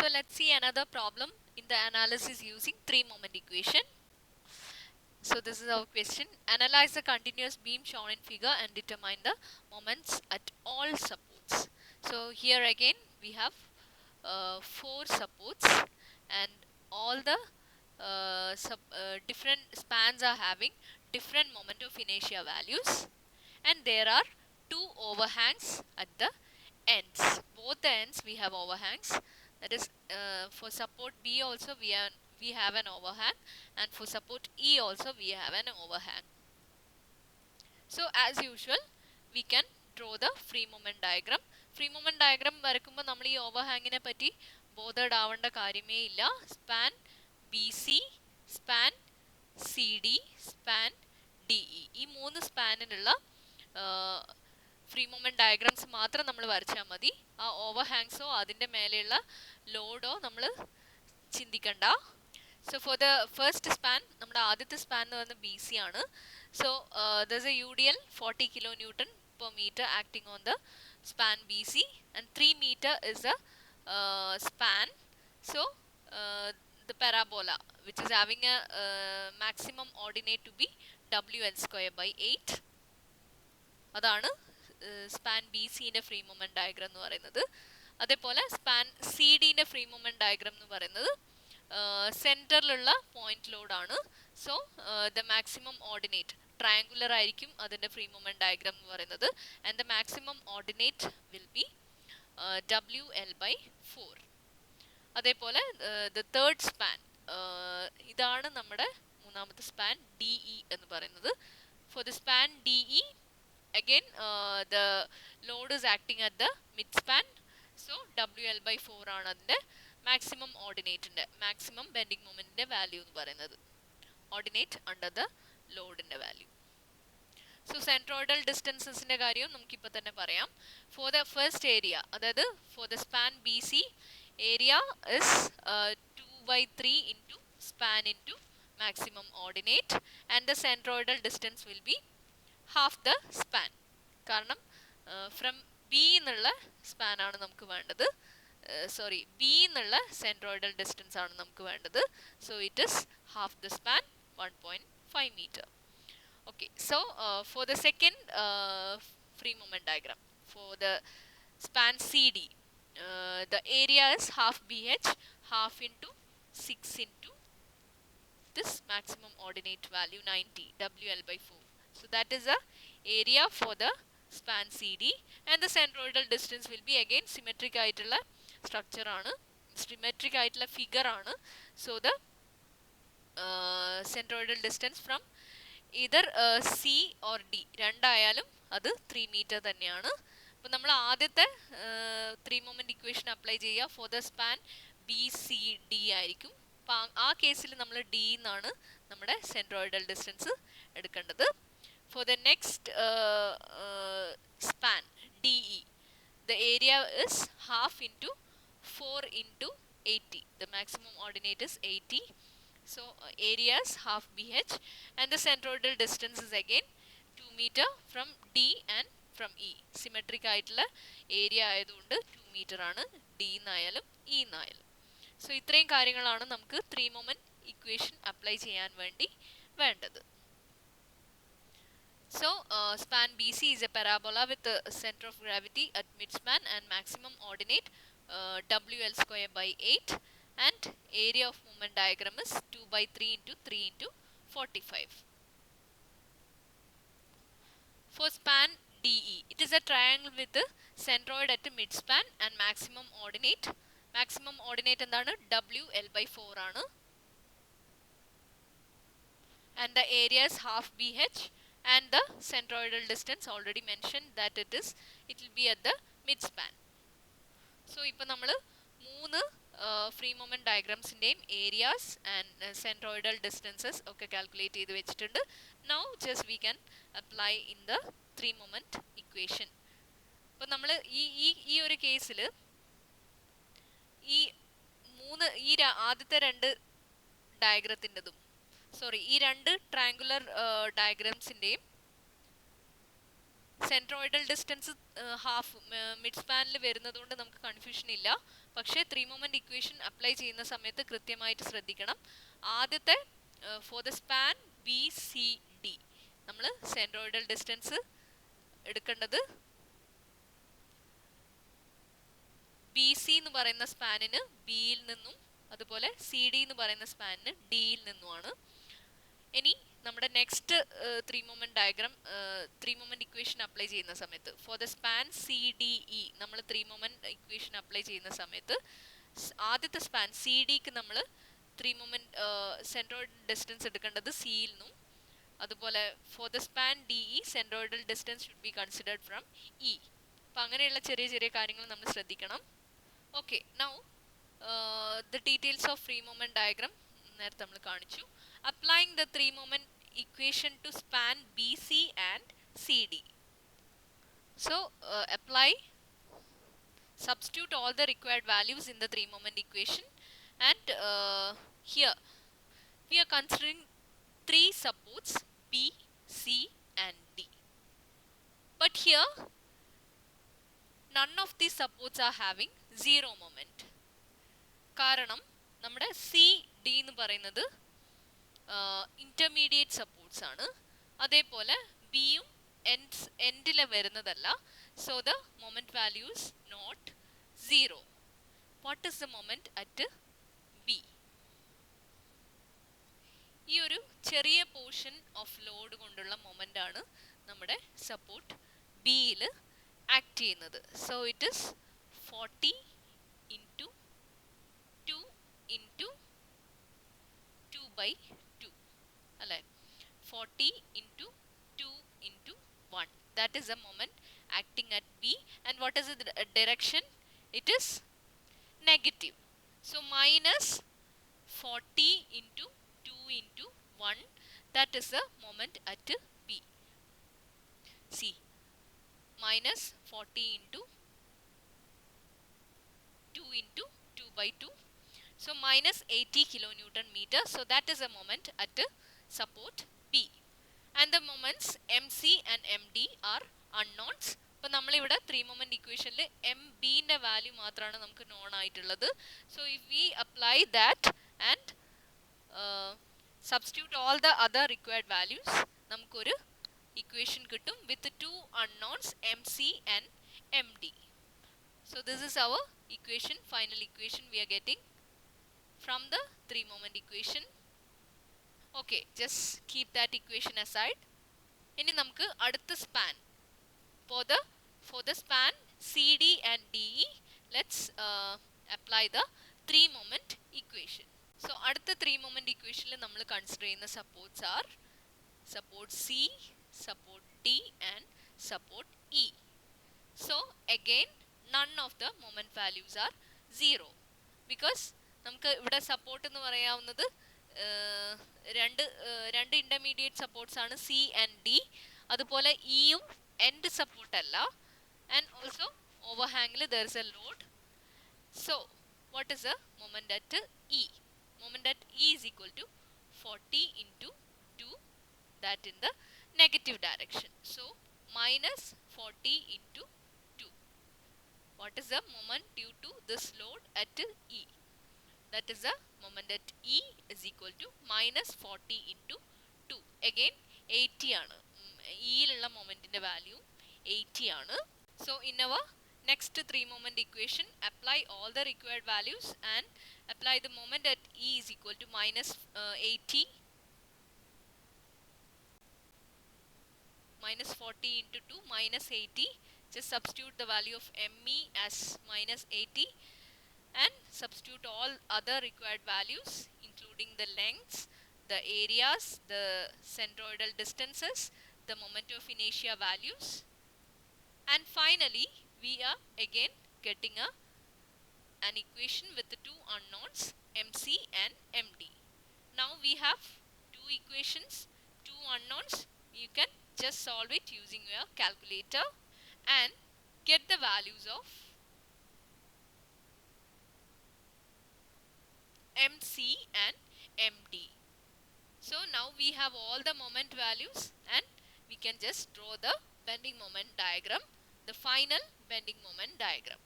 So let's see another problem in the analysis using three moment equation. So this is our question. Analyze the continuous beam shown in figure and determine the moments at all supports. So here again we have four supports and all the different spans are having different moment of inertia values, and there are two overhangs at the ends. Both the ends we have overhangs. That is for support B also we have an overhang, and for support E also we have an overhang. So as usual we can draw the free moment diagram. Free moment diagram വരക്കുമ്പോൾ നമ്മൾ ഈ ഓവർഹാങ്ങിനെ പറ്റി bothered ആവേണ്ട കാര്യമേ ഇല്ല. Span BC, span CD, span DE, ഈ മൂന്ന് സ്പാനിനുള്ള free movement diagrams മാത്രം നമ്മൾ വരച്ചാൽ മതി. ആ ഓവർഹാങ്സോ അതിൻ്റെ മേലെയുള്ള ലോഡോ നമ്മൾ ചിന്തിക്കണ്ട. So for the first span, നമ്മുടെ ആദ്യത്തെ സ്പാൻ എന്ന് പറയുന്നത് BC ആണ്. So there's a UDL 40 kilonewton per meter acting on the span BC, and 3 meter is the span. So the parabola which is having a maximum ordinate to be WL square by 8. അതാണ് span BCന്റെ free movement diagram എന്ന് പറയുന്നത്. അതേപോലെ span CDന്റെ free movement diagram എന്ന് പറയുന്നത് സെൻറ്ററിലുള്ള point ലോഡാണ്. So the maximum ordinate triangular ആയിരിക്കും അതിൻ്റെ ഫ്രീ മൂവ്മെന്റ് ഡയഗ്രം എന്ന് പറയുന്നത്. And the maximum ordinate will be WL/4. അതേപോലെ ദ തേർഡ് സ്പാൻ, ഇതാണ് നമ്മുടെ മൂന്നാമത്തെ സ്പാൻ DE എന്ന് പറയുന്നത്. Four the span DE again the load is acting at the mid span, so WL/4 ആണ് അതിൻ്റെ മാക്സിമം ഓർഡിനേറ്റിൻ്റെ മാക്സിമം ബെൻഡിങ് മൊമെൻറ്റിൻ്റെ വാല്യൂ എന്ന് പറയുന്നത്, ഓർഡിനേറ്റ് അണ്ടർ ദ ലോഡിൻ്റെ വാല്യൂ. സോ സെൻട്രോയിഡൽ ഡിസ്റ്റൻസസിൻ്റെ കാര്യം നമുക്കിപ്പോൾ തന്നെ പറയാം. ഫോർ ദ ഫസ്റ്റ് ഏരിയ, അതായത് for the span BC area is 2/3 into span into maximum ordinate, and the centroidal distance will be half the span. കാരണം ഫ്രം B എന്നുള്ള span ആണ് നമുക്ക് വേണ്ടത്, B എന്നുള്ള സെൻട്രോയിഡൽ ഡിസ്റ്റൻസ് ആണ് നമുക്ക് വേണ്ടത്. So it is half the span 1.5 meter. Okay, so for the second free moment diagram, for the span CD, the area is half BH, half into 6 into this maximum ordinate value 90 WL/4. So that is the area for the span CD, and the centroidal distance will be again symmetric ആയിട്ടുള്ള structure ആണ്, symmetric ആയിട്ടുള്ള figure ആണ്. So the centroidal distance from either C or D രണ്ടായാലും അത് 3 meter തന്നെയാണ്. അപ്പോൾ നമ്മൾ ആദ്യത്തെ ത്രീ മൊമെന്റ് ഇക്വേഷൻ അപ്ലൈ ചെയ്യുക ഫോർ ദ സ്പാൻ BCD ആയിരിക്കും. അപ്പോൾ ആ കേസിൽ നമ്മൾ D എന്നാണ് നമ്മുടെ സെൻട്രോയിഡൽ ഡിസ്റ്റൻസ് എടുക്കേണ്ടത്. For the next span DE, the area is half into 4 into 80. The maximum ordinate is 80. So area is half BH, and the centroidal distance is again 2 meter from D and from E. Symmetric ആയിട്ടുള്ള area ആയതുകൊണ്ട് 2 meter ആണ് D എന്നായാലും E എന്നായാലും. So ഇത്രയും കാര്യങ്ങളാണ് നമുക്ക് three moment equation apply ചെയ്യാൻ വേണ്ടി വേണ്ടത്. So span BC is a parabola with a center of gravity at midspan and maximum ordinate WL square by 8, and area of movement diagram is 2/3 into 3 into 45. For span DE, it is a triangle with the centroid at midspan and maximum ordinate എന്താണ് WL/4 ആണ്, and the area is half BH, and the centroidal distance already mentioned that it will be at the midspan. So ഇപ്പോൾ നമ്മൾ മൂന്ന് free moment ഡയഗ്രാംസിൻ്റെയും areas and centroidal distances ഒക്കെ calculate ചെയ്ത് വെച്ചിട്ടുണ്ട്. Now just we can apply in the three moment equation. അപ്പോൾ നമ്മൾ ഈ ഒരു കേസിൽ ഈ ആദ്യത്തെ രണ്ട് ഡയഗ്രത്തിൻ്റെതും ഈ രണ്ട് ട്രയാങ്കുലർ ഡയഗ്രാംസിൻ്റെയും സെൻട്രോയിഡൽ ഡിസ്റ്റൻസ് ഹാഫ് മിഡ് സ്പാനിൽ വരുന്നതുകൊണ്ട് നമുക്ക് കൺഫ്യൂഷൻ ഇല്ല. പക്ഷേ ത്രീ മൊമെന്റ് ഇക്വേഷൻ അപ്ലൈ ചെയ്യുന്ന സമയത്ത് കൃത്യമായിട്ട് ശ്രദ്ധിക്കണം. ആദ്യത്തെ four the span B C D നമ്മൾ സെൻട്രോയിഡൽ ഡിസ്റ്റൻസ് എടുക്കേണ്ടത് ബി സി എന്ന് പറയുന്ന സ്പാനിന് ബിയിൽ നിന്നും അതുപോലെ സി ഡി എന്ന് പറയുന്ന സ്പാനിന് ഡിയിൽ നിന്നുമാണ്. ഇനി നമ്മുടെ next three moment diagram three moment equation apply ചെയ്യുന്ന സമയത്ത് four the span C D E നമ്മൾ ത്രീ മൊമെന്റ് ഇക്വേഷൻ അപ്ലൈ ചെയ്യുന്ന സമയത്ത് ആദ്യത്തെ സ്പാൻ സി ഡിക്ക് നമ്മൾ ത്രീ മൊമെന്റ് സെൻട്രോയിഡൽ ഡിസ്റ്റൻസ് എടുക്കേണ്ടത് സിയിൽ നിന്നും, അതുപോലെ four the span D E centroidal distance should be considered from E. അപ്പം അങ്ങനെയുള്ള ചെറിയ ചെറിയ കാര്യങ്ങൾ നമ്മൾ ശ്രദ്ധിക്കണം. Okay, now the details of free moment diagram നേരത്തെ നമ്മൾ കാണിച്ചു. Applying the three moment equation to span BC and CD. So substitute all the required values in the three moment equation, and here we are considering three supports B, C and D. But here none of these supports are having zero moment. കാരണം നമ്മുടെ C D എന്ന് പറയുന്നത് intermediate supports ആണ്. അതേപോലെ ബിയും എൻഡിൽ വരുന്നതല്ല. So the moment values not zero. What is the moment at B? ഈ ഒരു ചെറിയ പോർഷൻ ഓഫ് ലോഡ് കൊണ്ടുള്ള മൊമെന്റ് ആണ് നമ്മുടെ സപ്പോർട്ട് ബിയിൽ ആക്ട് ചെയ്യുന്നത്. So it is 40 into 2 into 2/2 അല്ലേ? 40 into 2 into 1. That is the moment acting at B. And what is the direction? It is negative. So minus 40 into 2 into 1. That is the moment at B. See, minus 40 into 2 into 2/2. So minus 80 kilonewton meter. So that is a moment at support B. And the moments MC and MD are unknowns. അപ്പോൾ നമ്മളിവിടെ three moment ഇക്വേഷനിൽ M ബിന്റെ value മാത്രമാണ് നമുക്ക് known ആയിട്ടുള്ളത്. So if we apply that and substitute all the other required values, നമുക്കൊരു equation കിട്ടും with two unknowns M C and M D. So this is our equation, final equation we are getting from the three moment equation. Okay, just keep that equation aside. ഇനി നമുക്ക് അടുത്ത span for the span CD and DE, let's apply the three moment equation. So അടുത്ത three moment equation നമ്മൾ consider ചെയ്യുന്ന supports are support C, support D and support E. So again none of the moment values are zero because നമുക്ക് ഇവിടെ support എന്ന് പറയാവുന്നത് രണ്ട് intermediate supports ആണ്, C and D. അതുപോലെ ഇയും എൻഡ് സപ്പോർട്ട് അല്ല. ആൻഡ് ഓൾസോ ഓവർഹാങ്ങിൽ there is a load. So what is the moment at E? Moment at E is equal to 40 into 2, that in the negative direction. So minus 40 into 2. What is the moment due to this load at E? That is the moment at E is equal to minus 40 into 2. Again 80 ആണ്. ഇയിലുള്ള മൊമെന്റിന്റെ value 80 ആണ്. So in our next three moment equation, apply all the required values and apply the moment at E is equal to minus 80 minus 40 into 2 minus 80. Just substitute the value of ME as minus 80 and substitute all other required values including the lengths, the areas, the centroidal distances, the moment of inertia values, and finally we are again getting an equation with the two unknowns MC and MD. Now we have two equations, two unknowns. You can just solve it using your calculator and get the values of MC and MD. So now we have all the moment values and we can just draw the bending moment diagram, the final bending moment diagram.